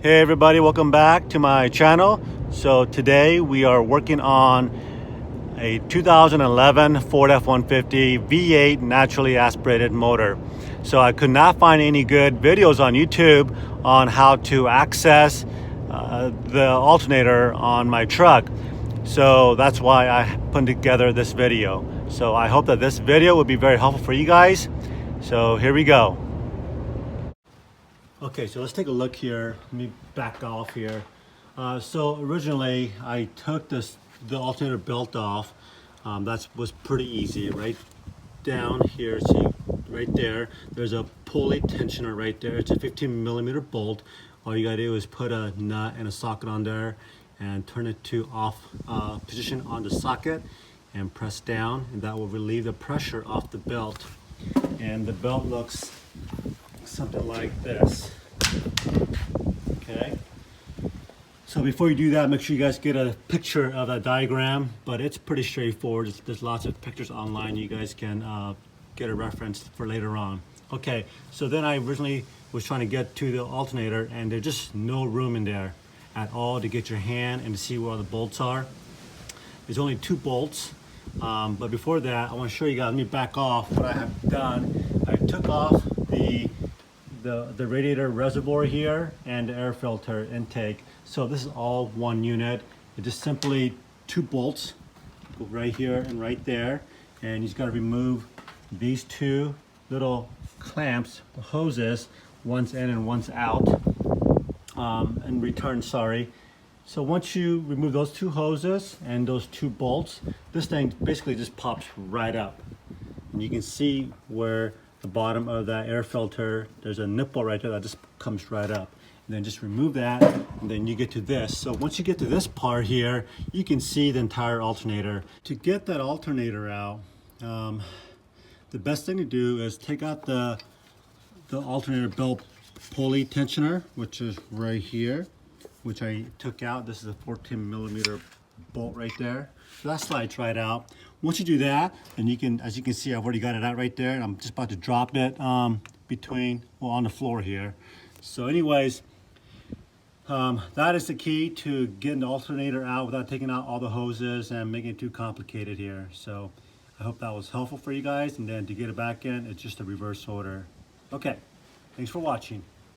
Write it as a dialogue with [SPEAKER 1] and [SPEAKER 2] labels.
[SPEAKER 1] Hey everybody, welcome back to my channel. So today we are working on a 2011 Ford F-150 V8 naturally aspirated motor. So I could not find any good videos on YouTube on how to access the alternator on my truck. So that's why I put together this video. So I hope that this video will be very helpful for you guys. So here we go. Okay, so let's take a look here. Let me back off here. So originally I took the alternator belt off. That was pretty easy. Right down here, see right there, there's a pulley tensioner right there. It's a 15mm bolt. All you gotta do is put a nut and a socket on there and turn it to off position on the socket and press down, and that will relieve the pressure off the belt. And the belt looks something like this. Okay, so before you do that, make sure you guys get a picture of that diagram, but it's pretty straightforward. There's lots of pictures online. You guys can get a reference for later on. Okay, so then I originally was trying to get to the alternator, and there's just no room in there at all to get your hand and to see where all the bolts are. There's only 2 bolts. But before that, I want to show you guys, let me back off what I have done. I took off the radiator reservoir here and the air filter intake. So this is all one unit. It's just simply 2 bolts, right here and right there. And you just got to remove these 2 little clamps, the hoses, one's in and one's out, and return, sorry. So once you remove those 2 hoses and those 2 bolts, this thing basically just pops right up. And you can see where the bottom of that air filter, there's a nipple right there that just comes right up. And then just remove that, and then you get to this. So once you get to this part here, you can see the entire alternator. To get that alternator out, the best thing to do is take out the alternator belt pulley tensioner, which is right here, which I took out. This is a 14mm bolt right there. So that slides right out. Once you do that, and you can, as you can see, I've already got it out right there, and I'm just about to drop it on the floor here. So anyways, that is the key to getting the alternator out without taking out all the hoses and making it too complicated here. So I hope that was helpful for you guys, and then to get it back in, it's just a reverse order. Okay, thanks for watching.